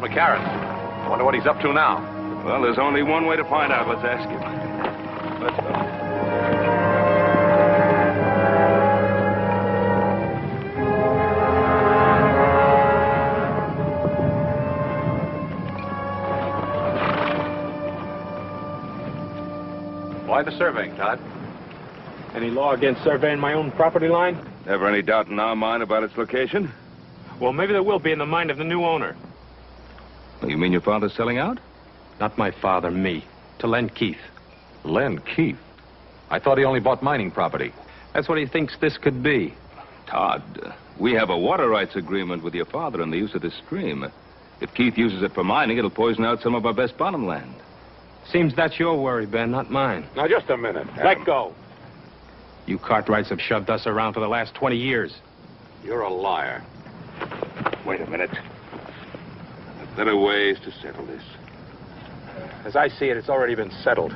McCarran. I wonder what he's up to now. Well, there's only one way to find out. Let's ask him. Let's go. Why the surveying, Todd? Any law against surveying my own property line? Never any doubt in our mind about its location? Well, maybe there will be in the mind of the new owner. You mean your father's selling out? Not my father, me. To Lem Keith. Lem Keith? I thought he only bought mining property. That's what he thinks this could be. Todd, we have a water rights agreement with your father on the use of this stream. If Keith uses it for mining, it'll poison out some of our best bottom land. Seems that's your worry, Ben, not mine. Now, just a minute. Let go. You Cartwrights have shoved us around for the last 20 years. You're a liar. Wait a minute. There are better ways to settle this. As I see it, it's already been settled.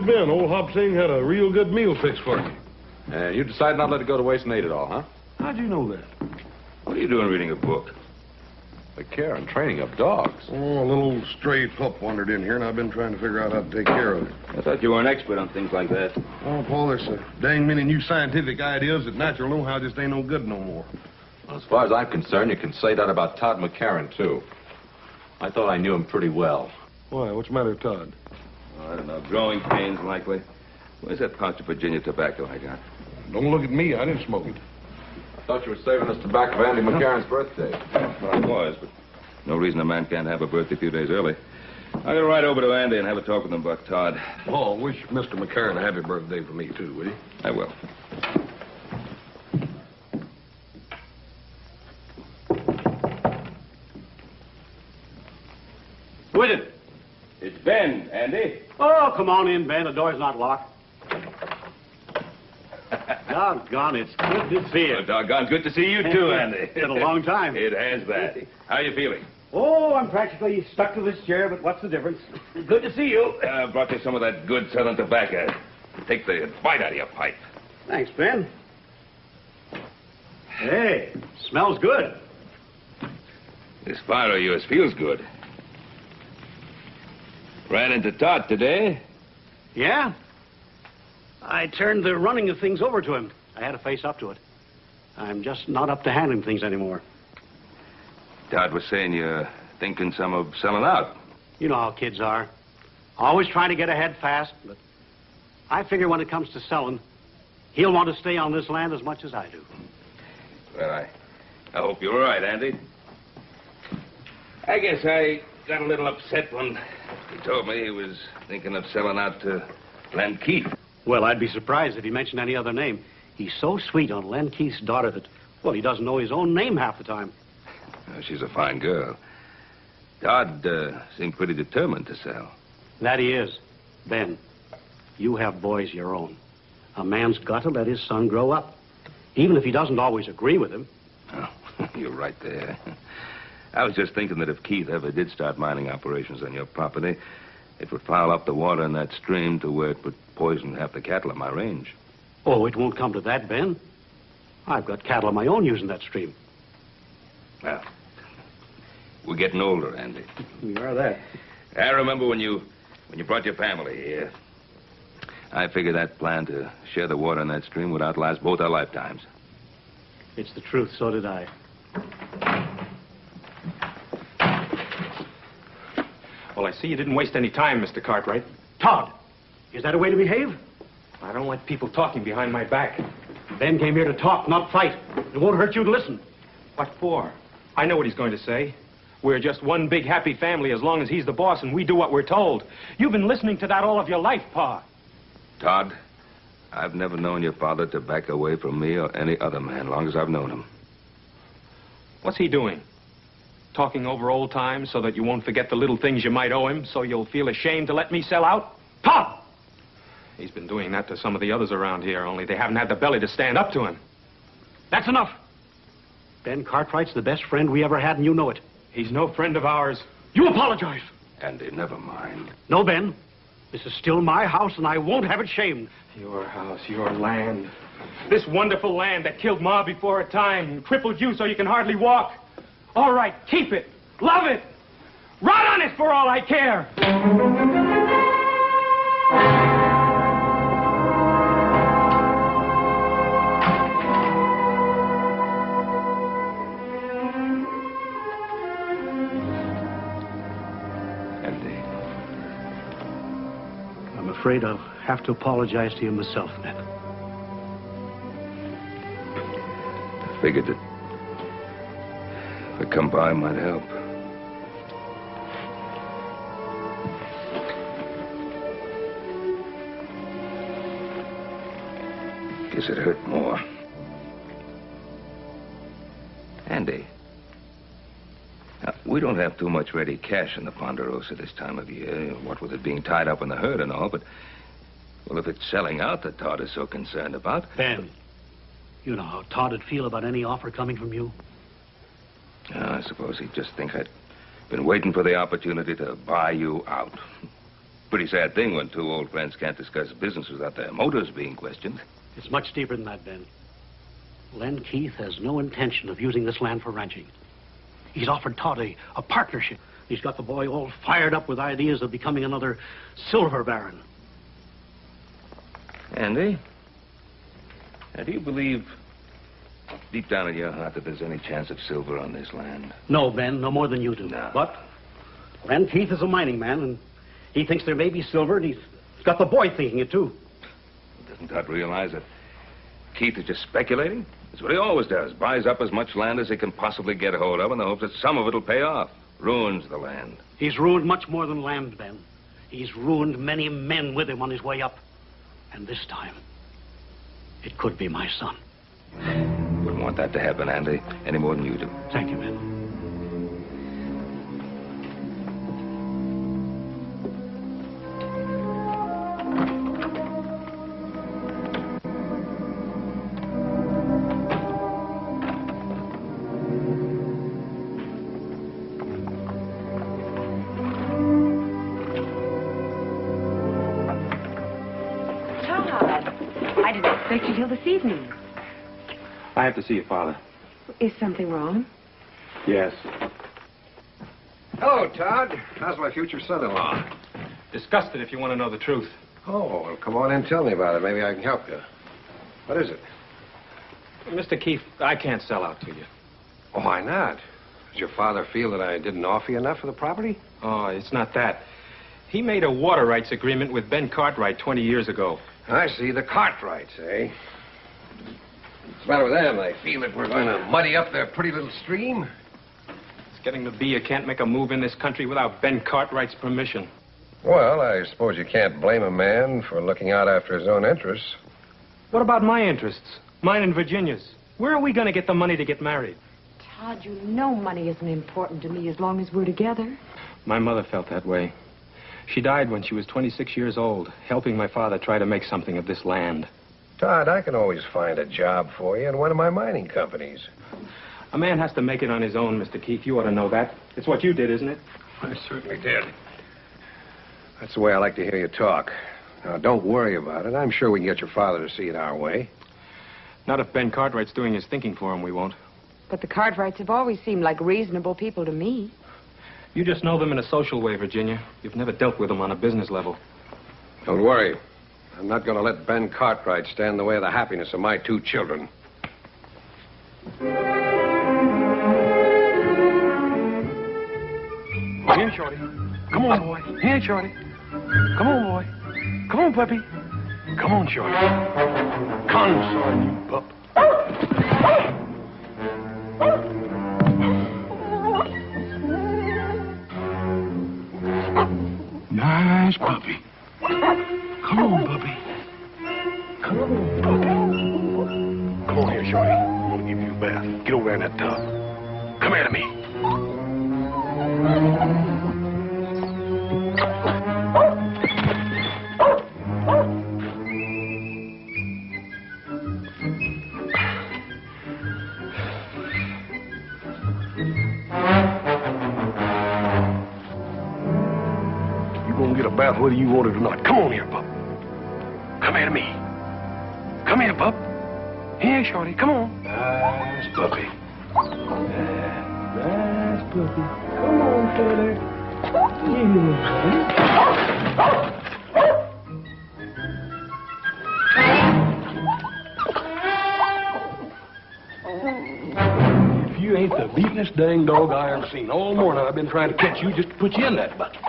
Ben, old Hop Sing had a real good meal fixed for you. And you decided not to let it go to waste and ate it all, huh? How'd you know that? What are you doing reading a book? The care and training of dogs. Oh, a little old stray pup wandered in here, and I've been trying to figure out how to take care of it. I thought you were an expert on things like that. Oh, Paul, there's so dang many new scientific ideas that natural know-how just ain't no good no more. Well, as far as I'm concerned, you can say that about Todd McCarran, too. I thought I knew him pretty well. Why? What's the matter, Todd? Oh, I don't know. Growing pains, likely. Where's that pouch of Virginia tobacco I got? Don't look at me. I didn't smoke it. I thought you were saving us tobacco for Andy McCarran's birthday. Well, I was, but no reason a man can't have a birthday a few days early. I'm going to ride over to Andy and have a talk with him about Todd. Oh, wish Mr. McCarran a happy birthday for me, too, will you? I will. Who is it? It's Ben, Andy. Oh, come on in, Ben. The door's not locked. Doggone, it's good to see you. Oh, doggone good to see you, too, Andy. It's been a long time. It has that. How are you feeling? Oh, I'm practically stuck to this chair, but what's the difference? Good to see you. Brought you some of that good southern tobacco. Take the bite out of your pipe. Thanks, Ben. Hey, smells good. This fire of yours feels good. Ran into Todd today. Yeah? I turned the running of things over to him. I had to face up to it. I'm just not up to handling things anymore. Todd was saying you're thinking some of selling out. You know how kids are. Always trying to get ahead fast, but I figure when it comes to selling, he'll want to stay on this land as much as I do. Well, I hope you're right, Andy. I guess I got a little upset when he told me he was thinking of selling out to Lem Keith. Well, I'd be surprised if he mentioned any other name. He's so sweet on Lem Keith's daughter that, well, he doesn't know his own name half the time. She's a fine girl. Todd seemed pretty determined to sell. That he is. Ben, you have boys your own. A man's got to let his son grow up, even if he doesn't always agree with him. Oh, you're right there. I was just thinking that if Keith ever did start mining operations on your property, it would foul up the water in that stream to where it would poison half the cattle on my range. Oh, it won't come to that, Ben. I've got cattle of my own using that stream. Well, we're getting older, Andy. We are that. I remember when you brought your family here. I figured that plan to share the water in that stream would outlast both our lifetimes. It's the truth, so did I. Well, I see you didn't waste any time, Mr. Cartwright. Todd, is that a way to behave? I don't like people talking behind my back. Ben came here to talk, not fight. It won't hurt you to listen. What for? I know what he's going to say. We're just one big happy family as long as he's the boss and we do what we're told. You've been listening to that all of your life, Pa. Todd, I've never known your father to back away from me or any other man, long as I've known him. What's he doing? Talking over old times so that you won't forget the little things you might owe him, so you'll feel ashamed to let me sell out? Pa! He's been doing that to some of the others around here, only they haven't had the belly to stand up to him. That's enough. Ben Cartwright's the best friend we ever had, and you know it. He's no friend of ours. You apologize. Andy, never mind. No, Ben. This is still my house, and I won't have it shamed. Your house, your land. This wonderful land that killed Ma before her time and crippled you so you can hardly walk. All right, keep it. Love it. Run on it for all I care. I'm afraid I'll have to apologize to you myself, Ben. I figured that if I come by, might help. Guess it hurt more. Andy, now, we don't have too much ready cash in the Ponderosa this time of year, what with it being tied up in the herd and all, but, well, if it's selling out that Todd is so concerned about... Ben, you know how Todd would feel about any offer coming from you. I suppose he'd just think I'd been waiting for the opportunity to buy you out. Pretty sad thing when two old friends can't discuss business without their motives being questioned. It's much deeper than that, Ben. Lem Keith has no intention of using this land for ranching. He's offered Todd a partnership. He's got the boy all fired up with ideas of becoming another silver baron. Andy, now, do you believe deep down in your heart that there's any chance of silver on this land? No, Ben, no more than you do. No. But Lem Keith is a mining man, and he thinks there may be silver, and he's got the boy thinking it, too. Doesn't Todd realize that Keith is just speculating? That's what he always does. Buys up as much land as he can possibly get hold of in the hopes that some of it will pay off. Ruins the land. He's ruined much more than land, Ben. He's ruined many men with him on his way up. And this time, it could be my son. Wouldn't want that to happen, Andy, any more than you do. Thank you, Ben. I didn't expect you till this evening. I have to see your father. Is something wrong? Yes. Hello, Todd. How's my future son-in-law? Disgusted if you want to know the truth. Oh, well, come on in and tell me about it. Maybe I can help you. What is it? Mr. Keith, I can't sell out to you. Oh, why not? Does your father feel that I didn't offer you enough for the property? Oh, it's not that. He made a water rights agreement with Ben Cartwright 20 years ago. I see. The Cartwrights, eh? What's the matter with them? They feel that we're going to muddy up their pretty little stream? It's getting to be you can't make a move in this country without Ben Cartwright's permission. Well, I suppose you can't blame a man for looking out after his own interests. What about my interests? Mine and Virginia's. Where are we going to get the money to get married? Todd, you know money isn't important to me as long as we're together. My mother felt that way. She died when she was 26 years old, helping my father try to make something of this land. Todd, I can always find a job for you in one of my mining companies. A man has to make it on his own, Mr. Keith. You ought to know that. It's what you did, isn't it? I certainly did. That's the way I like to hear you talk. Now, don't worry about it. I'm sure we can get your father to see it our way. Not if Ben Cartwright's doing his thinking for him, we won't. But the Cartwrights have always seemed like reasonable people to me. You just know them in a social way, Virginia. You've never dealt with them on a business level. Don't worry. I'm not going to let Ben Cartwright stand in the way of the happiness of my two children. Here, Shorty. Come on, boy. Here, Shorty. Come on, boy. Come on, puppy. Come on, Shorty. Come on, you pup. Nice puppy. Come on, puppy. Come on, puppy. Come on here, Shorty. I'm gonna give you a bath. Get over there in that tub. Come here to me. You gonna get a bath whether you want it or not. Come on here, pup. Come here to me. Come here, pup. Here, Shorty. Come on. Nice puppy. Nice puppy. Come on, Shorty. If you ain't the beatin'est dang dog I ever seen. All morning I've been trying to catch you just to put you in that bucket.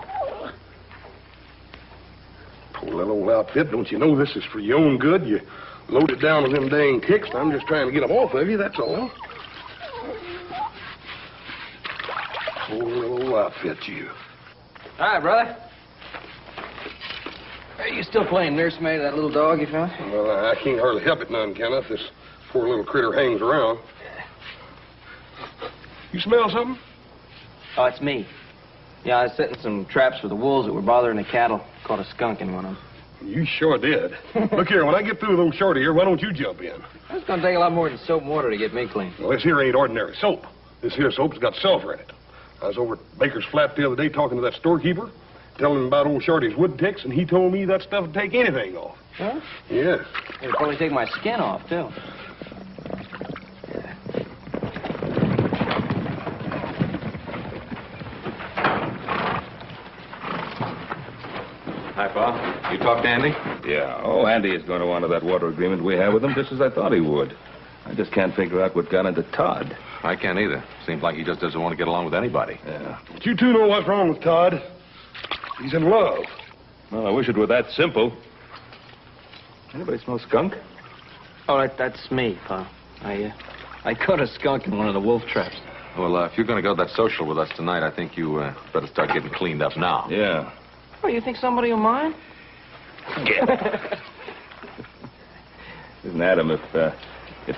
Poor little old outfit. Don't you know this is for your own good? You loaded down with them dang kicks, and I'm just trying to get them off of you, that's all. Poor little old outfit, you. Hi, brother. Are you still playing nursemaid to that little dog you found? Well, I can't hardly help it none, Kenneth. This poor little critter hangs around. You smell something? Oh, it's me. Yeah, I was setting some traps for the wolves that were bothering the cattle. Caught a skunk in one of them. You sure did. Look here, when I get through with old Shorty here, why don't you jump in? It's going to take a lot more than soap and water to get me clean. Well, this here ain't ordinary soap. This here soap's got sulfur in it. I was over at Baker's Flat the other day talking to that storekeeper, telling him about old Shorty's wood ticks, and he told me that stuff would take anything off. Huh? Yeah. It'll probably take my skin off, too. Hi, Pa. You talked to Andy? Yeah. Oh, Andy is going to honor that water agreement we have with him, just as I thought he would. I just can't figure out what got into Todd. I can't either. Seems like he just doesn't want to get along with anybody. Yeah. But you two know what's wrong with Todd. He's in love. Well, I wish it were that simple. Anybody smell skunk? Oh, that's me, Pa. I caught a skunk in one of the wolf traps. Well, if you're going to go to that social with us tonight, I think you better start getting cleaned up now. Yeah. Oh, you think somebody will mind? Listen, Adam, if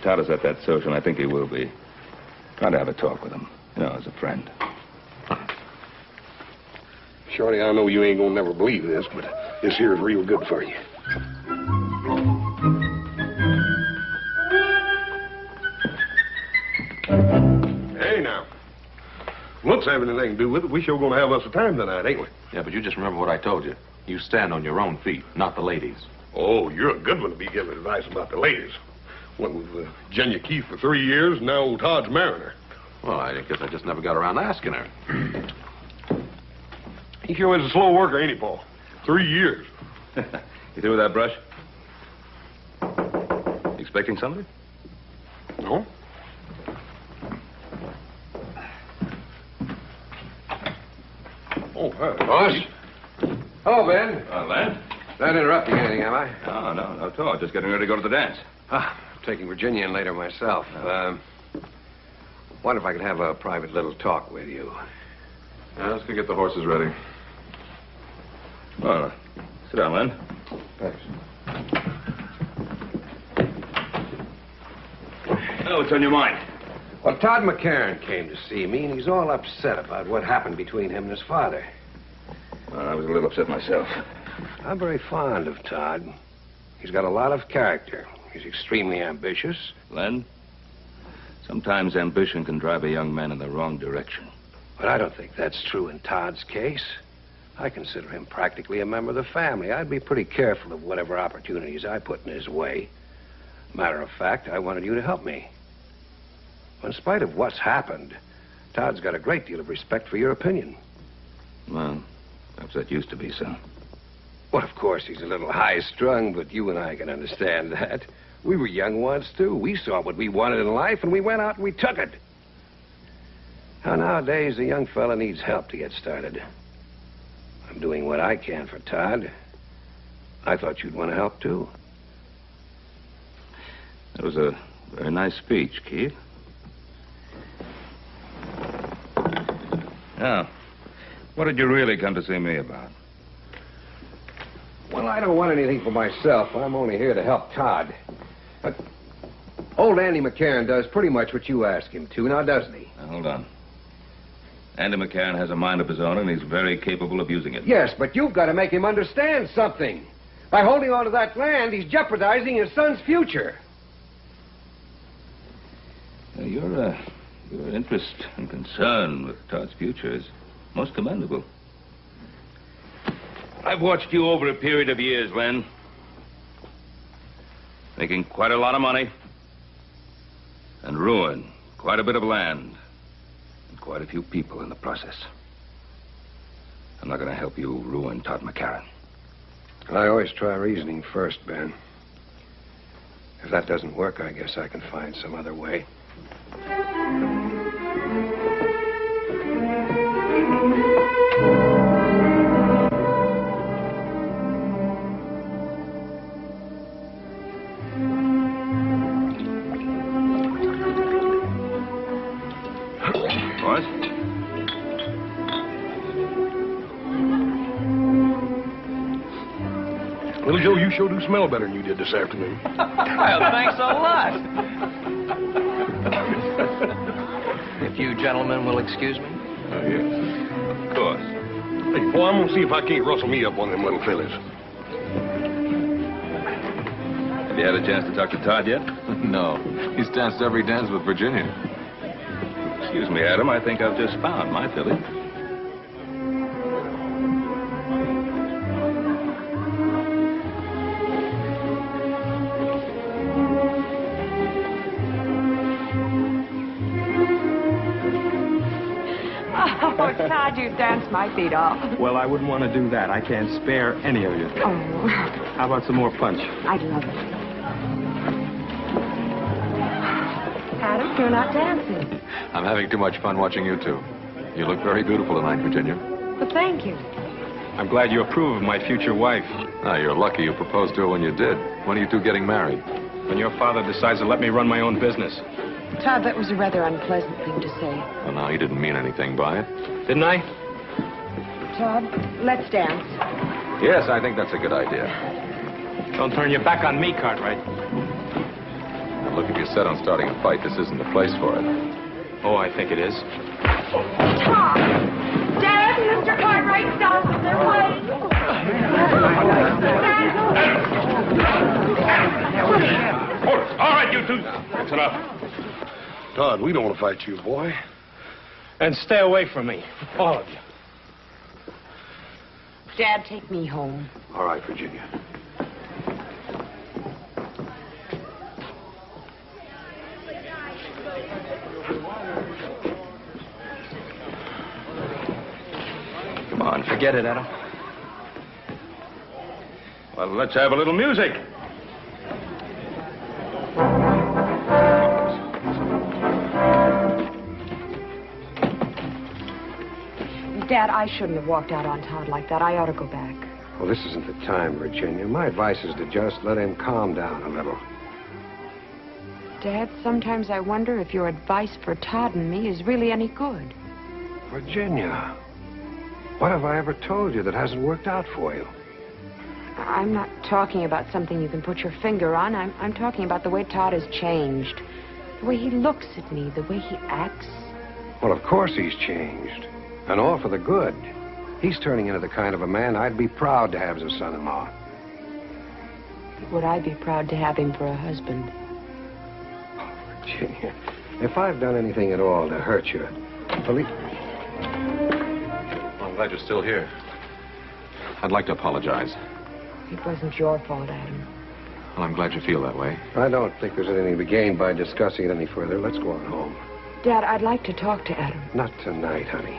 Todd is at that social, and I think he will be, try to have a talk with him, as a friend. Shorty, I know you ain't gonna never believe this, but this here is real good for you. Hey, now. Looks have anything to do with it. We sure gonna have us a time tonight, ain't we? Yeah, but you just remember what I told you. You stand on your own feet, not the ladies. Oh, you're a good one to be giving advice about the ladies. Went with Lem Keith for 3 years, now old Todd's marrying her. Well, I guess I just never got around to asking her. He sure is a slow worker, ain't he, Paul? 3 years. You through with that brush? You expecting somebody? No? Oh, hi. Boss? Hello, Ben. Len? Not interrupting anything, am I? Oh, no, not at all. Just getting ready to go to the dance. I'm taking Virginia in later myself. Wonder if I could have a private little talk with you. Yeah, let's go get the horses ready. Well, sit down, Len. Thanks. Oh, what's on your mind? Well, Todd McCarran came to see me, and he's all upset about what happened between him and his father. Well, I was a little upset myself. I'm very fond of Todd. He's got a lot of character. He's extremely ambitious. Len, sometimes ambition can drive a young man in the wrong direction. But I don't think that's true in Todd's case. I consider him practically a member of the family. I'd be pretty careful of whatever opportunities I put in his way. Matter of fact, I wanted you to help me. In spite of what's happened, Todd's got a great deal of respect for your opinion. Well, perhaps that used to be so. Well, of course, he's a little high-strung, but you and I can understand that. We were young once, too. We saw what we wanted in life, and we went out and we took it. Now, nowadays, a young fella needs help to get started. I'm doing what I can for Todd. I thought you'd want to help, too. That was a very nice speech, Keith. Now, what did you really come to see me about? I don't want anything for myself. I'm only here to help Todd. But old Andy McCarran does pretty much what you ask him to, now doesn't he? Now, hold on. Andy McCarran has a mind of his own, and he's very capable of using it. Yes, but you've got to make him understand something. By holding on to that land, he's jeopardizing his son's future. Now, your interest and concern with Todd's future is most commendable. I've watched you over a period of years, Len. Making quite a lot of money. And ruin quite a bit of land. And quite a few people in the process. I'm not going to help you ruin Todd McCarran. I always try reasoning first, Ben. If that doesn't work, I guess I can find some other way. Little Joe, you sure do smell better than you did this afternoon. Well, thanks a lot. If you gentlemen will excuse me. Yes. Of course. Hey, boy, I'm gonna see if I can't rustle me up one of them little fellas. Have you had a chance to talk to Todd yet? No. He's danced every dance with Virginia. Excuse me, Adam. I think I've just found my filly. Oh, Todd, you danced my feet off. Well, I wouldn't want to do that. I can't spare any of you. Oh, How about some more punch? I'd love it. Adam, you're not dancing. I'm having too much fun watching you two. You look very beautiful tonight, Virginia. Well, thank you. I'm glad you approve of my future wife. Ah, you're lucky you proposed to her when you did. When are you two getting married? When your father decides to let me run my own business. Todd, that was a rather unpleasant thing to say. Well, now, he didn't mean anything by it. Didn't I? Todd, let's dance. Yes, I think that's a good idea. Don't turn your back on me, Cartwright. Now, look, if you're set on starting a fight, this isn't the place for it. Oh, I think it is. Todd! Dad, Mr. Cartwright, stop. They're waiting. All right, you two. That's enough. Todd, we don't want to fight you, boy. And stay away from me, all of you. Dad, take me home. All right, Virginia. Come on, Forget it, Adam. Well, let's have a little music. Dad, I shouldn't have walked out on Todd like that. I ought to go back. Well, this isn't the time, Virginia. My advice is to just let him calm down a little. Dad, sometimes I wonder if your advice for Todd and me is really any good. Virginia, what have I ever told you that hasn't worked out for you? I'm not talking about something you can put your finger on. I'm talking about the way Todd has changed. The way he looks at me, the way he acts. Well, of course he's changed. And all for the good. He's turning into the kind of a man I'd be proud to have as a son-in-law. Would I be proud to have him for a husband? Oh, Virginia, if I've done anything at all to hurt you, believe... Well, I'm glad you're still here. I'd like to apologize. It wasn't your fault, Adam. Well, I'm glad you feel that way. I don't think there's anything to be gained by discussing it any further. Let's go on home. Dad, I'd like to talk to Adam. Not tonight, honey.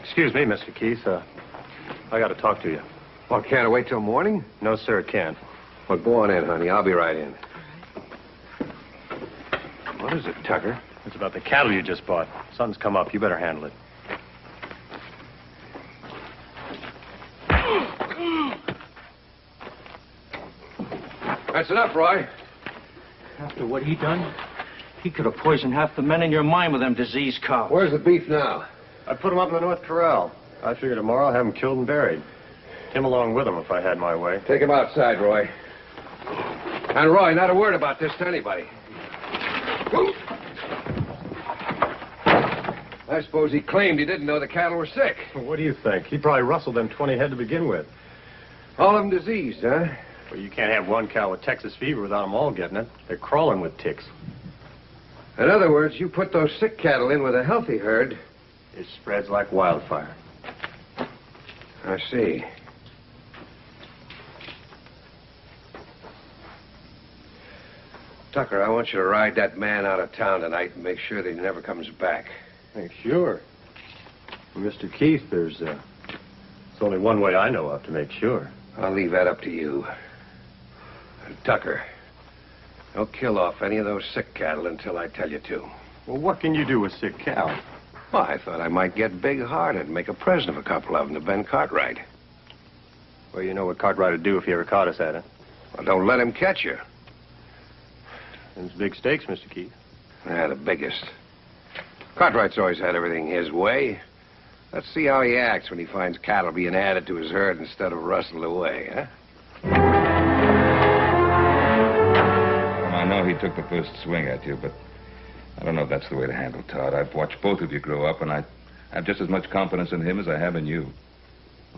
Excuse me, Mr. Keith. I got to talk to you. Well, can't I wait till morning? No, sir, it can't. Well, go on in, honey. I'll be right in. What is it, Tucker? It's about the cattle you just bought. Something's come up. You better handle it. That's enough, Roy. After what he done, he could have poisoned half the men in your mine with them diseased cows. Where's the beef now? I put him up in the North Corral. I figure tomorrow I'll have him killed and buried. Him along with him if I had my way. Take him outside, Roy. And Roy, not a word about this to anybody. I suppose he claimed he didn't know the cattle were sick. Well, what do you think? He probably rustled them 20 head to begin with. All of them diseased, huh? Well, you can't have one cow with Texas fever without them all getting it. They're crawling with ticks. In other words, you put those sick cattle in with a healthy herd. It spreads like wildfire. I see. Tucker, I want you to ride that man out of town tonight and make sure that he never comes back. Hey, sure. Well, Mr. Keith, there's only one way I know of to make sure. I'll leave that up to you. And Tucker, don't kill off any of those sick cattle until I tell you to. Well, what can you do with sick cow? Well, I thought I might get big-hearted and make a present of a couple of them to Ben Cartwright. Well, you know what Cartwright would do if he ever caught us at it. Well, don't let him catch you. Them's big stakes, Mr. Keith. Yeah, the biggest. Cartwright's always had everything his way. Let's see how he acts when he finds cattle being added to his herd instead of rustled away, huh? I know he took the first swing at you, but I don't know if that's the way to handle Todd. I've watched both of you grow up, and I have just as much confidence in him as I have in you.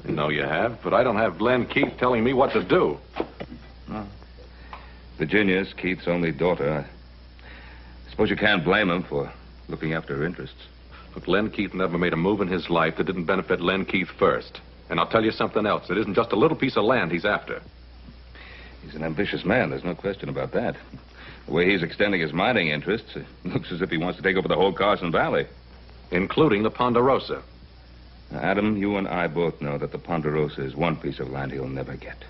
No, you have, but I don't have Lem Keith telling me what to do. No. Virginia's Keith's only daughter. I suppose you can't blame him for looking after her interests. But Lem Keith never made a move in his life that didn't benefit Lem Keith first. And I'll tell you something else. It isn't just a little piece of land he's after. He's an ambitious man. There's no question about that. The way he's extending his mining interests, it looks as if he wants to take over the whole Carson Valley. Including the Ponderosa. Now, Adam, you and I both know that the Ponderosa is one piece of land he'll never get.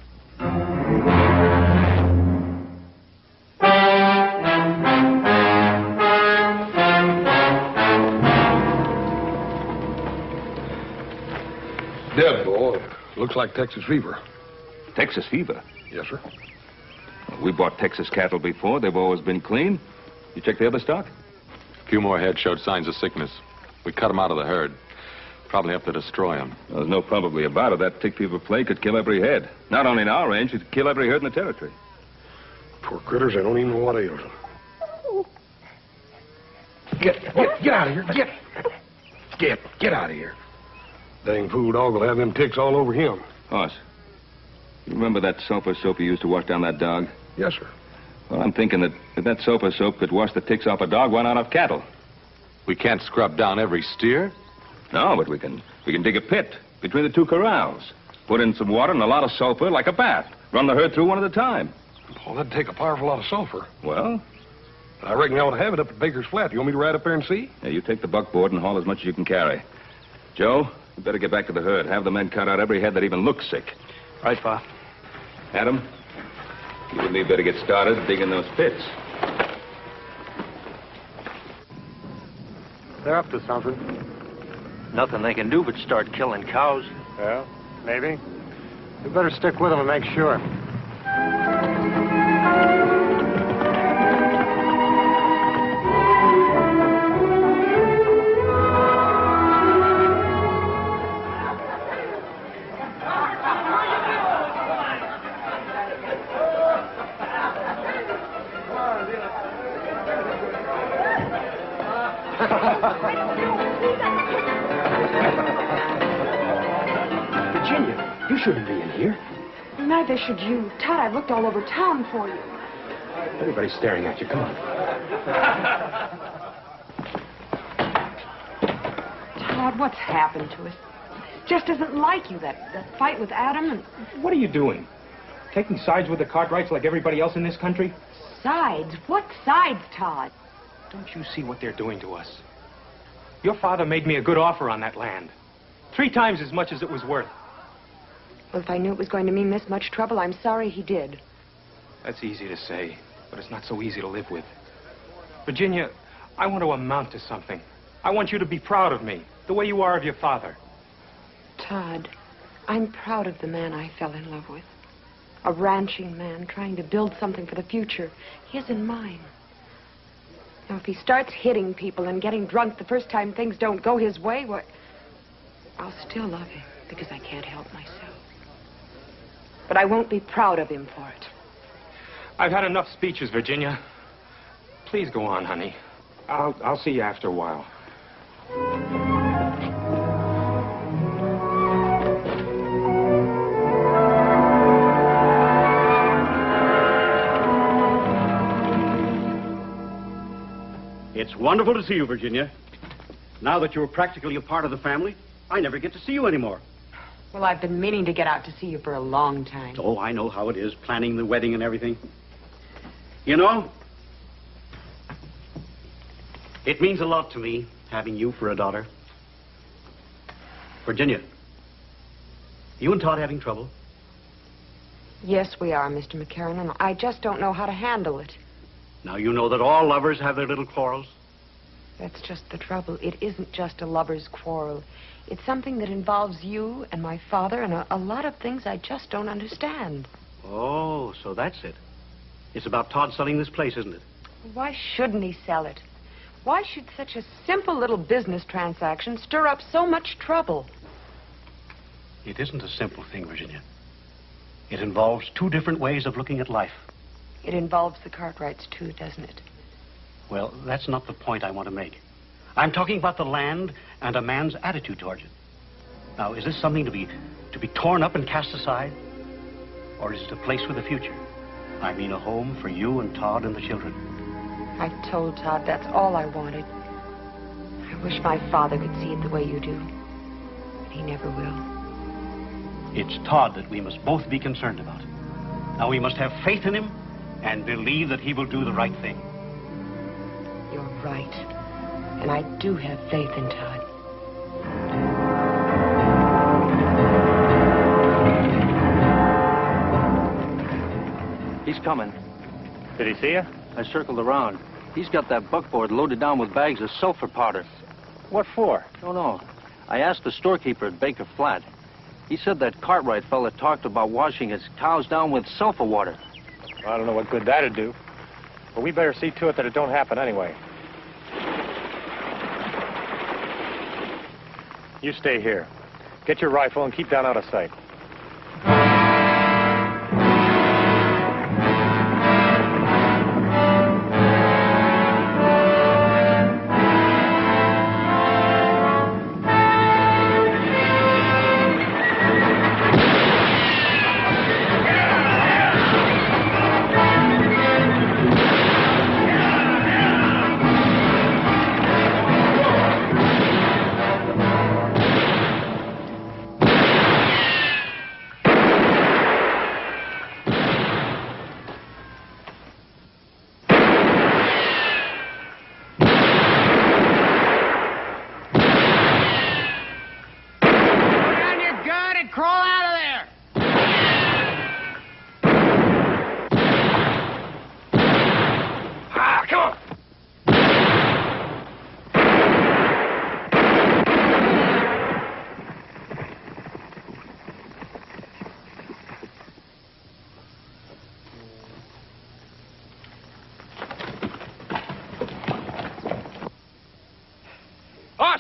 Dead, boy. Looks like Texas fever. Texas fever? Yes, sir. We bought Texas cattle before. They've always been clean. You check the other stock? A few more head showed signs of sickness. We cut them out of the herd. Probably have to destroy them. Well, there's no probably about it. That tick fever plague could kill every head. Not only in our range, it could kill every herd in the territory. Poor critters, they don't even know what ails them. Get out of here. Get out of here. Dang fool dog will have them ticks all over him. Hoss, you remember that sulfur soap you used to wash down that dog? Yes, sir. Well, I'm thinking that if that sulfur soap could wash the ticks off a dog, why not off cattle? We can't scrub down every steer. No, but we can dig a pit between the two corrals. Put in some water and a lot of sulfur, like a bath. Run the herd through one at a time. Well, that'd take a powerful lot of sulfur. Well? I reckon I ought to have it up at Baker's Flat. You want me to ride up there and see? Yeah, you take the buckboard and haul as much as you can carry. Joe, you better get back to the herd. Have the men cut out every head that even looks sick. Right, Pa. Adam, you and me better get started digging those pits. They're up to something. Nothing they can do but start killing cows. Well, maybe. We better stick with them and make sure. Virginia, you shouldn't be in here. Neither should you. Todd, I've looked all over town for you. Everybody's staring at you. Come on. Todd, what's happened to us? Just isn't like you, that fight with Adam and... What are you doing? Taking sides with the Cartwrights like everybody else in this country? Sides? What sides, Todd? Don't you see what they're doing to us? Your father made me a good offer on that land. 3 times as much as it was worth. Well, if I knew it was going to mean this much trouble, I'm sorry he did. That's easy to say, but it's not so easy to live with. Virginia, I want to amount to something. I want you to be proud of me, the way you are of your father. Todd, I'm proud of the man I fell in love with. A ranching man trying to build something for the future. His and mine. Now, if he starts hitting people and getting drunk the first time things don't go his way, well, I'll still love him because I can't help myself. But I won't be proud of him for it. I've had enough speeches, Virginia. Please go on, honey. I'll see you after a while. It's wonderful to see you, Virginia. Now that you're practically a part of the family, I never get to see you anymore. Well, I've been meaning to get out to see you for a long time. Oh, I know how it is, planning the wedding and everything. You know, it means a lot to me, having you for a daughter. Virginia, you and Todd having trouble? Yes, we are, Mr. McCarran, and I just don't know how to handle it. Now, you know that all lovers have their little quarrels. That's just the trouble. It isn't just a lover's quarrel. It's something that involves you and my father and a lot of things I just don't understand. Oh, so that's it. It's about Todd selling this place, isn't it? Why shouldn't he sell it? Why should such a simple little business transaction stir up so much trouble? It isn't a simple thing, Virginia. It involves two different ways of looking at life. It involves the Cartwrights, too, doesn't it? Well, that's not the point I want to make. I'm talking about the land and a man's attitude towards it. Now, is this something to be torn up and cast aside? Or is it a place with a future? I mean, a home for you and Todd and the children. I told Todd that's all I wanted. I wish my father could see it the way you do. But he never will. It's Todd that we must both be concerned about. Now, we must have faith in him and believe that he will do the right thing. You're right. And I do have faith in Todd. He's coming. Did he see you? I circled around. He's got that buckboard loaded down with bags of sulfur powder. What for? Don't know. I asked the storekeeper at Baker Flat. He said that Cartwright fella talked about washing his cows down with sulfur water. I don't know what good that'd do. But we better see to it that it don't happen anyway. You stay here. Get your rifle and keep down out of sight.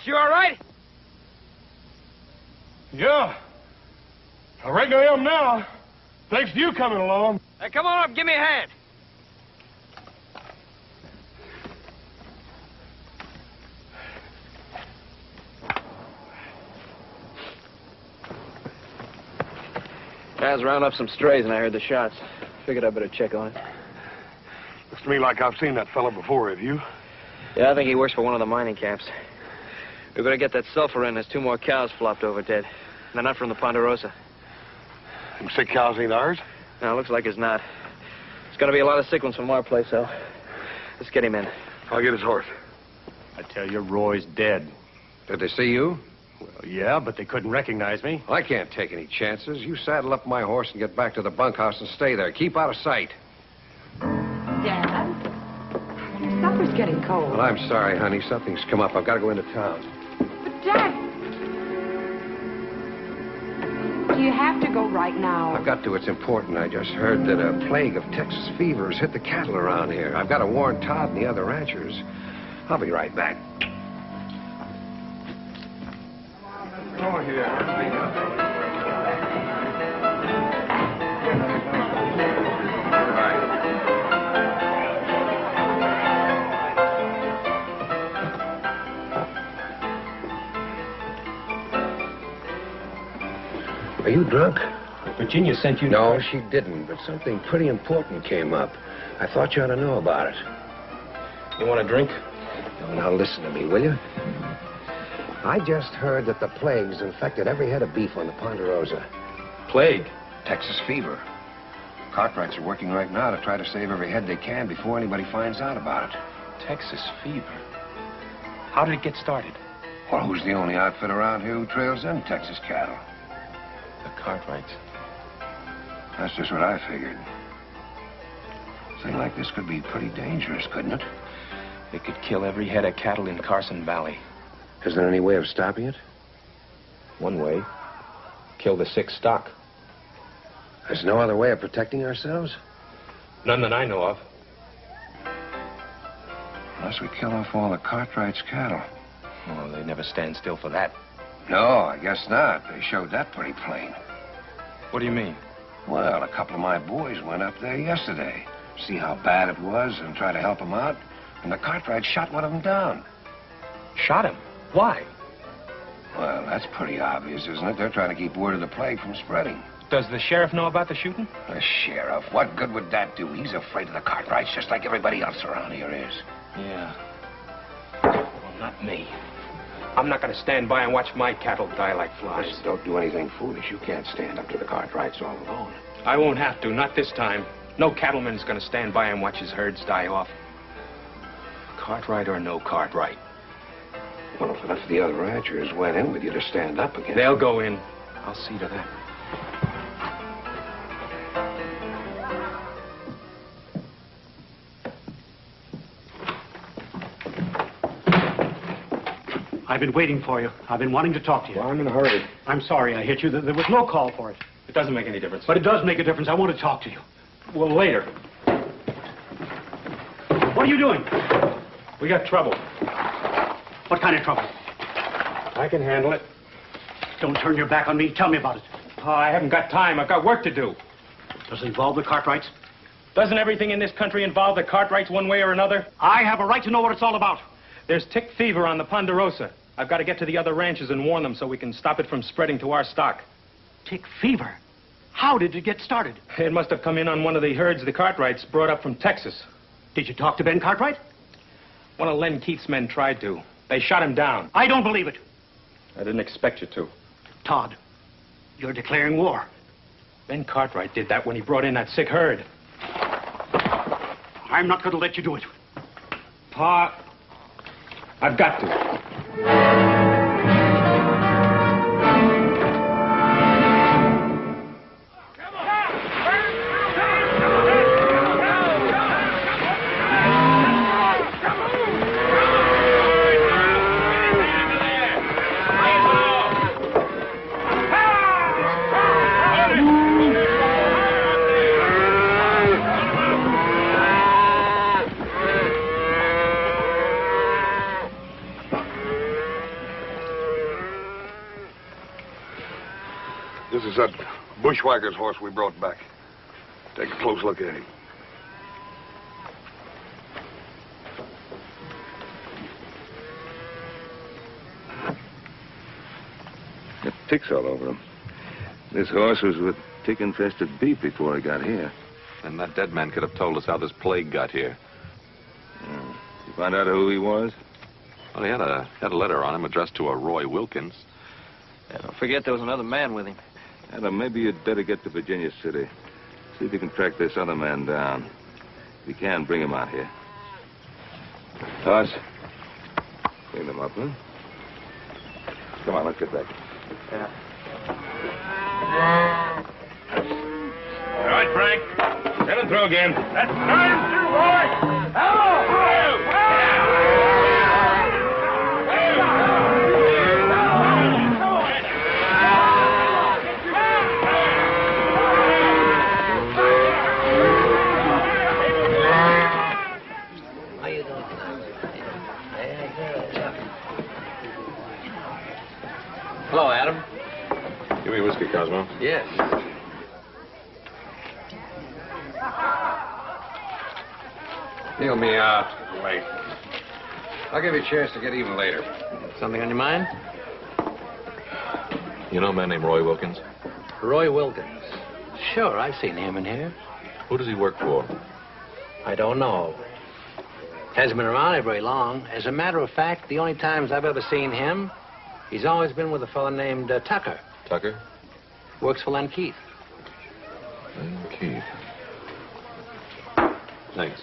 You all right? Yeah. I reckon I am now. Thanks to you coming along. Hey, come on up, give me a hand. Guys round up some strays and I heard the shots. Figured I'd better check on it. Looks to me like I've seen that fella before, have you? Yeah, I think he works for one of the mining camps. We better get that sulfur in. There's 2 more cows flopped over dead. They're not from the Ponderosa. Them sick cows ain't ours? No, looks like it's not. There's gonna be a lot of sick ones from our place, though. Let's get him in. I'll get his horse. I tell you, Roy's dead. Did they see you? Well, yeah, but they couldn't recognize me. I can't take any chances. You saddle up my horse and get back to the bunkhouse and stay there. Keep out of sight. Dad, your supper's getting cold. Well, I'm sorry, honey. Something's come up. I've got to go into town. But, Dad... Do you have to go right now? I've got to. It's important. I just heard that a plague of Texas fever has hit the cattle around here. I've got to warn Todd and the other ranchers. I'll be right back. Oh, here. Are you drunk? Virginia sent you... No, she didn't, but something pretty important came up. I thought you ought to know about it. You want a drink? No, now listen to me, will you? I just heard that the plague's infected every head of beef on the Ponderosa. Plague? Texas fever. Cartwrights are working right now to try to save every head they can before anybody finds out about it. Texas fever? How did it get started? Well, who's the only outfit around here who trails in Texas cattle? The Cartwrights. That's just what I figured. A thing like this could be pretty dangerous, couldn't it? It could kill every head of cattle in Carson Valley. Is there any way of stopping it? One way. Kill the sick stock. There's no other way of protecting ourselves? None that I know of. Unless we kill off all the Cartwrights' cattle. Oh, they never stand still for that. No, I guess not. They showed that pretty plain. What do you mean? Well, a couple of my boys went up there yesterday. See how bad it was and try to help them out. And the Cartwrights shot one of them down. Shot him? Why? Well, that's pretty obvious, isn't it? They're trying to keep word of the plague from spreading. Does the sheriff know about the shooting? The sheriff? What good would that do? He's afraid of the Cartwrights just like everybody else around here is. Yeah. Well, not me. I'm not going to stand by and watch my cattle die like flies. Just don't do anything foolish. You can't stand up to the Cartwrights all alone. I won't have to, not this time. No cattleman's going to stand by and watch his herds die off. Cartwright or no Cartwright. Well, if enough of the other ranchers went in with you to stand up again... They'll go in. I'll see to that. I've been waiting for you. I've been wanting to talk to you. Well, I'm in a hurry. I'm sorry I hit you. There was no call for it. It doesn't make any difference. But it does make a difference. I want to talk to you. Well, later. What are you doing? We got trouble. What kind of trouble? I can handle it. Don't turn your back on me. Tell me about it. Oh, I haven't got time. I've got work to do. Does it involve the Cartwrights? Doesn't everything in this country involve the Cartwrights one way or another? I have a right to know what it's all about. There's tick fever on the Ponderosa. I've got to get to the other ranches and warn them so we can stop it from spreading to our stock. Tick fever? How did it get started? It must have come in on one of the herds the Cartwrights brought up from Texas. Did you talk to Ben Cartwright? One of Lem Keith's men tried to. They shot him down. I don't believe it. I didn't expect you to. Todd, you're declaring war. Ben Cartwright did that when he brought in that sick herd. I'm not going to let you do it. Pa, I've got to. This is that bushwhacker's horse we brought back. Take a close look at him. Got ticks all over him. This horse was with tick-infested beef before he got here. And that dead man could have told us how this plague got here. You find out who he was? Well, he had a letter on him addressed to a Roy Wilkins. Yeah, don't forget there was another man with him. Adam, maybe you'd better get to Virginia City. See if you can track this other man down. If you can, bring him out here. Toss. Clean them up, huh? Come on, let's get back. Yeah. All right, Frank. Send him through again. That's time to, boy! Hello! Yes. Deal me out. Wait. I'll give you a chance to get even later. Something on your mind? You know a man named Roy Wilkins? Roy Wilkins. Sure, I've seen him in here. Who does he work for? I don't know. Hasn't been around here very long. As a matter of fact, the only times I've ever seen him, he's always been with a fellow named Tucker. Tucker? Works for Lem Keith. Lem Keith. Thanks.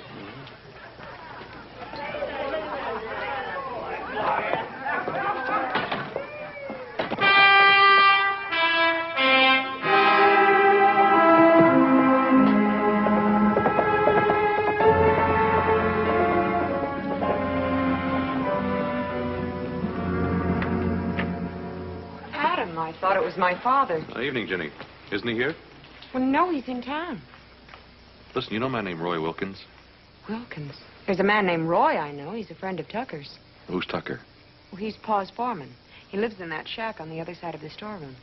I thought it was my father. Evening, Jenny. Isn't he here? Well, no, he's in town. Listen, you know a man named Roy Wilkins? Wilkins. There's a man named Roy I know. He's a friend of Tucker's. Who's Tucker? Well, he's Pa's foreman. He lives in that shack on the other side of the storeroom.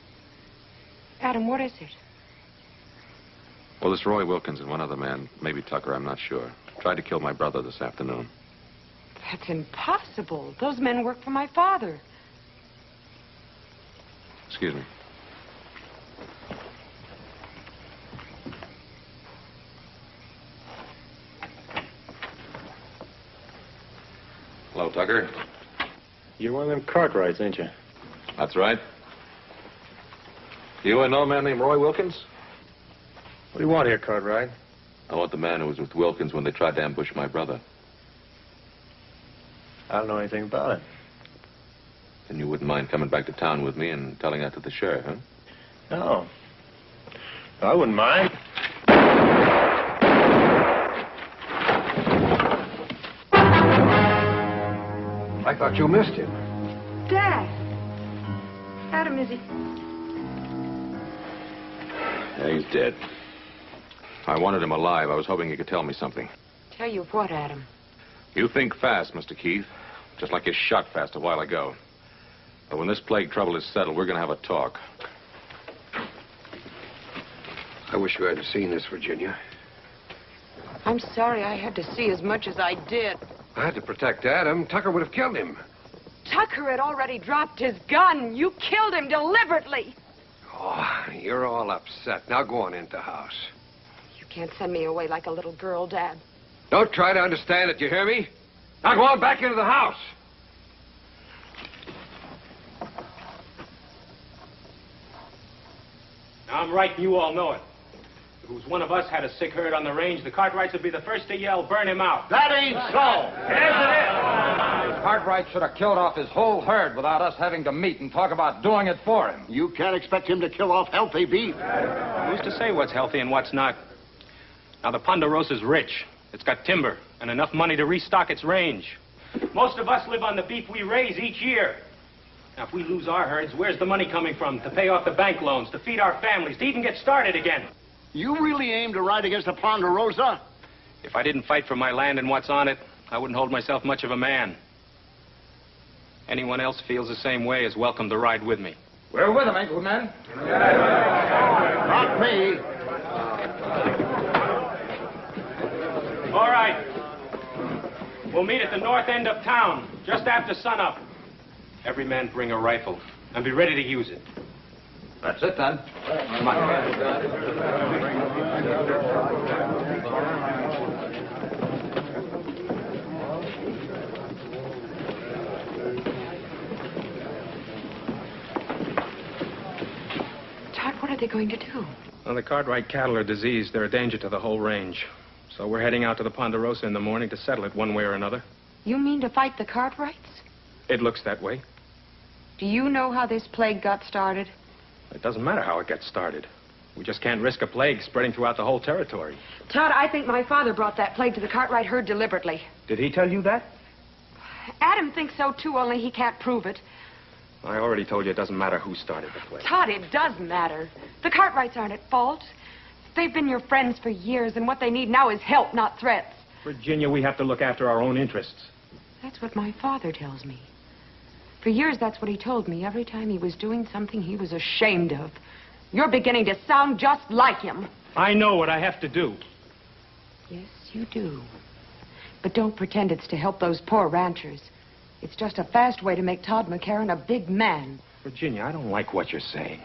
Adam, what is it? Well, this Roy Wilkins and one other man, maybe Tucker, I'm not sure, tried to kill my brother this afternoon. That's impossible. Those men work for my father. Excuse me. Hello, Tucker. You're one of them Cartwrights, ain't you? That's right. You know a man named Roy Wilkins? What do you want here, Cartwright? I want the man who was with Wilkins when they tried to ambush my brother. I don't know anything about it. Then you wouldn't mind coming back to town with me and telling that to the sheriff, huh? No. I wouldn't mind. I thought you missed him. Dad. Adam, is he? Yeah, he's dead. I wanted him alive. I was hoping you could tell me something. Tell you what, Adam? You think fast, Mr. Keith. Just like you shot fast a while ago. But when this plague trouble is settled, we're going to have a talk. I wish you hadn't seen this, Virginia. I'm sorry I had to see as much as I did. I had to protect Adam. Tucker would have killed him. Tucker had already dropped his gun. You killed him deliberately. Oh, you're all upset. Now go on into the house. You can't send me away like a little girl, Dad. Don't try to understand it, you hear me? Now go on back into the house. Now, I'm right, and you all know it. If it was one of us had a sick herd on the range, the Cartwrights would be the first to yell, burn him out. That ain't so. Yes, it is. Cartwright should have killed off his whole herd without us having to meet and talk about doing it for him. You can't expect him to kill off healthy beef. Who's to say what's healthy and what's not? Now, the Ponderosa's rich. It's got timber and enough money to restock its range. Most of us live on the beef we raise each year. Now, if we lose our herds, where's the money coming from to pay off the bank loans, to feed our families, to even get started again? You really aim to ride against the Ponderosa? If I didn't fight for my land and what's on it, I wouldn't hold myself much of a man. Anyone else feels the same way is welcome to ride with me. We're with him, ain't we, men? Not me. All right. We'll meet at the north end of town, just after sunup. Every man bring a rifle and be ready to use it. That's it, then. Come on. Todd, what are they going to do? Well, the Cartwright cattle are diseased. They're a danger to the whole range. So we're heading out to the Ponderosa in the morning to settle it one way or another. You mean to fight the Cartwrights? It looks that way. Do you know how this plague got started? It doesn't matter how it gets started. We just can't risk a plague spreading throughout the whole territory. Todd, I think my father brought that plague to the Cartwright herd deliberately. Did he tell you that? Adam thinks so, too, only he can't prove it. I already told you it doesn't matter who started the plague. Todd, it does matter. The Cartwrights aren't at fault. They've been your friends for years, and what they need now is help, not threats. Virginia, we have to look after our own interests. That's what my father tells me. For years, that's what he told me every time he was doing something he was ashamed of. You're beginning to sound just like him. I know what I have to do. Yes, you do. But don't pretend it's to help those poor ranchers. It's just a fast way to make Todd McCarran a big man. Virginia, I don't like what you're saying.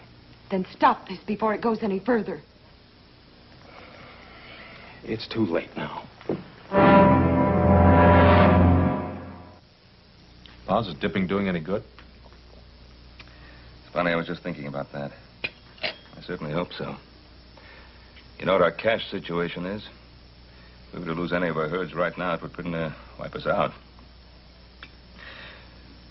Then stop this before it goes any further. It's too late now. Pa's, is dipping doing any good? It's funny, I was just thinking about that. I certainly hope so. You know what our cash situation is? If we were to lose any of our herds right now, it would pretty near wipe us out.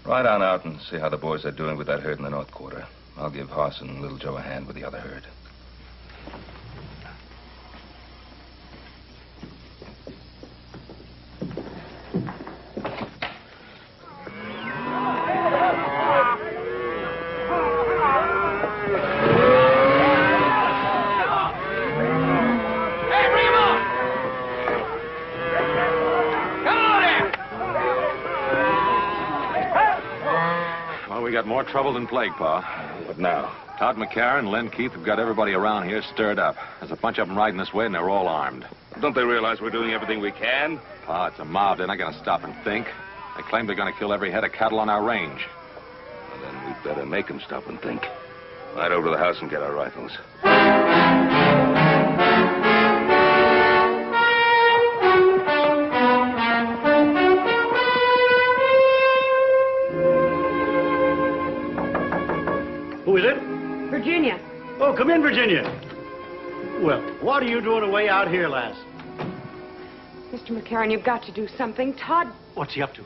Ride on out and see how the boys are doing with that herd in the North Quarter. I'll give Hoss and Little Joe a hand with the other herd. We got more trouble than plague, Pa. What now? Todd McCarran and Lem Keith have got everybody around here stirred up. There's a bunch of them riding this way, and they're all armed. Don't they realize we're doing everything we can? Pa, it's a mob. They're not going to stop and think. They claim they're going to kill every head of cattle on our range. Well, then we'd better make them stop and think. Ride over to the house and get our rifles. Who is it? Virginia. Oh, come in, Virginia. Well, what are you doing away out here, lass? Mr. McCarran, you've got to do something. Todd... What's he up to?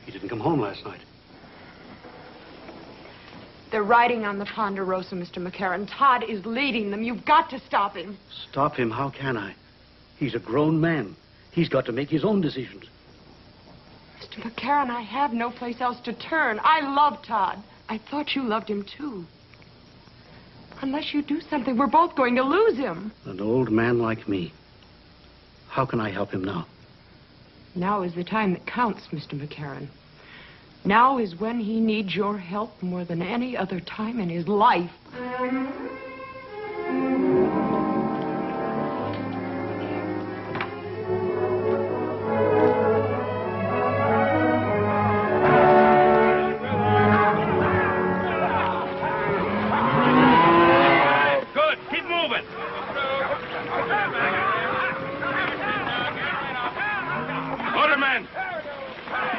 He didn't come home last night. They're riding on the Ponderosa, Mr. McCarran. Todd is leading them. You've got to stop him. Stop him? How can I? He's a grown man. He's got to make his own decisions. Mr. McCarran, I have no place else to turn. I love Todd. I thought you loved him, too. Unless you do something, we're both going to lose him. An old man like me. How can I help him now? Now is the time that counts, Mr. McCarran. Now is when he needs your help more than any other time in his life.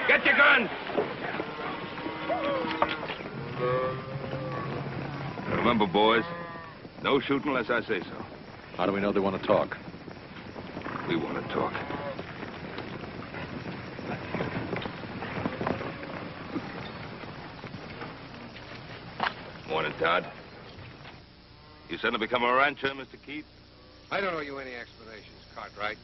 Get your guns! Remember, boys, no shooting unless I say so. How do we know they want to talk? We want to talk. Morning, Todd. You suddenly become a rancher, Mr. Keith? I don't owe you any explanations, Cartwright.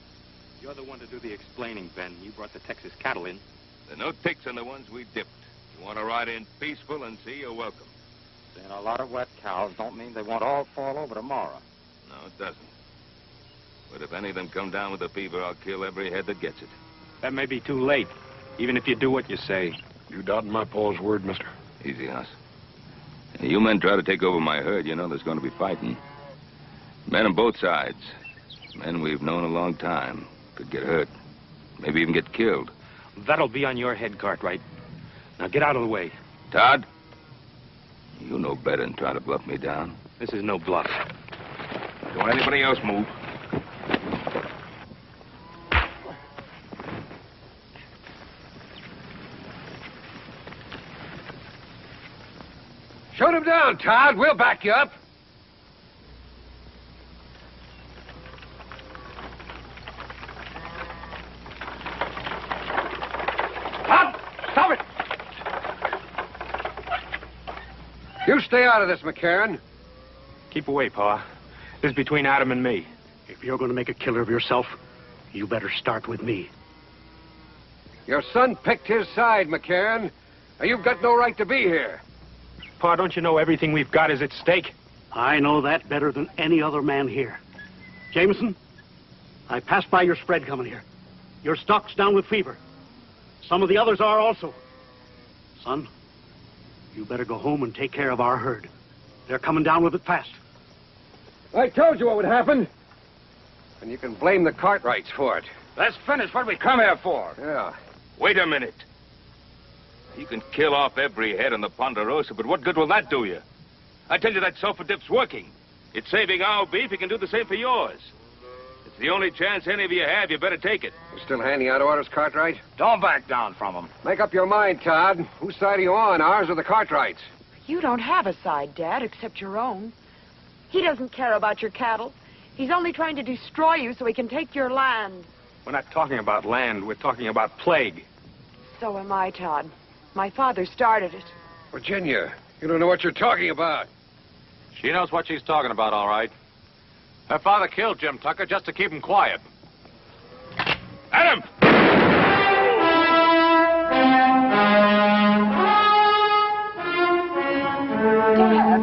You're the one to do the explaining, Ben. You brought the Texas cattle in. There are no ticks on the ones we dipped. You want to ride in peaceful and see, you're welcome. Seeing a lot of wet cows don't mean they won't all fall over tomorrow. No, it doesn't. But if any of them come down with a fever, I'll kill every head that gets it. That may be too late, even if you do what you say. You doubting my Paul's word, mister? Easy, Hoss. You men try to take over my herd, you know there's going to be fighting. Men on both sides. Men we've known a long time. Could get hurt. Maybe even get killed. That'll be on your head, Cartwright. Now get out of the way. Todd? You know better than try to bluff me down. This is no bluff. Don't anybody else move. Shoot him down, Todd. We'll back you up. Stop it! You stay out of this, McCarran. Keep away, Pa. This is between Adam and me. If you're going to make a killer of yourself, you better start with me. Your son picked his side, McCarran. Now, you've got no right to be here. Pa, don't you know everything we've got is at stake? I know that better than any other man here. Jameson, I passed by your spread coming here. Your stock's down with fever. Some of the others are also. Son, you better go home and take care of our herd. They're coming down with it fast. I told you what would happen. And you can blame the Cartwrights for it. Let's finish what we come here for. Yeah. Wait a minute. You can kill off every head on the Ponderosa, but what good will that do you? I tell you that sulfur dip's working. It's saving our beef. It can do the same for yours. It's the only chance any of you have. You better take it. You still handing out orders, Cartwright? Don't back down from them. Make up your mind, Todd. Whose side are you on, ours or the Cartwrights? You don't have a side, Dad, except your own. He doesn't care about your cattle. He's only trying to destroy you so he can take your land. We're not talking about land. We're talking about plague. So am I, Todd. My father started it. Virginia, you don't know what you're talking about. She knows what she's talking about, all right. Her father killed Jim Tucker just to keep him quiet. Adam! Dad.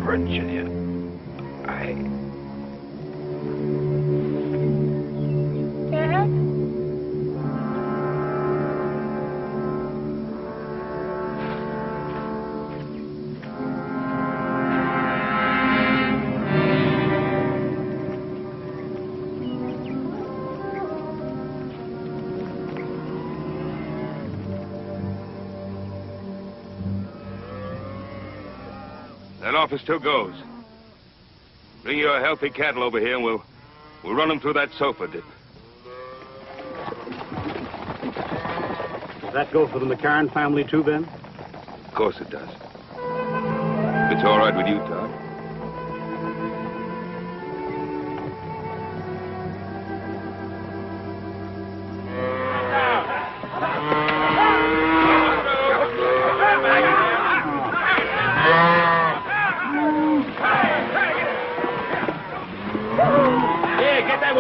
Virginia, Dad? That offer still goes. Bring your healthy cattle over here, and we'll run them through that sulfur dip. Does that go for the McCarran family, too, Ben? Of course it does. If it's all right with you, Todd.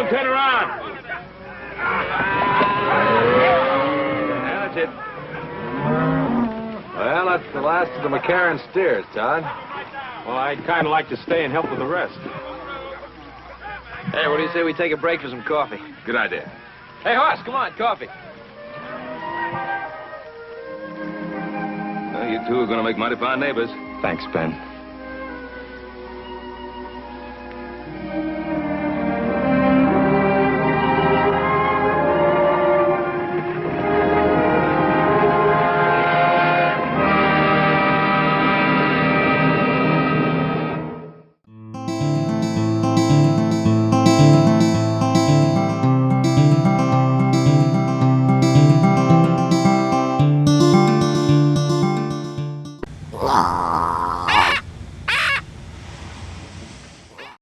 Turn around. That's it. Well, that's the last of the McCarran steers, Todd. Well, I'd kind of like to stay and help with the rest. Hey, what do you say we take a break for some coffee? Good idea. Hey, Hoss, come on, coffee. Well, you two are going to make mighty fine neighbors. Thanks, Ben.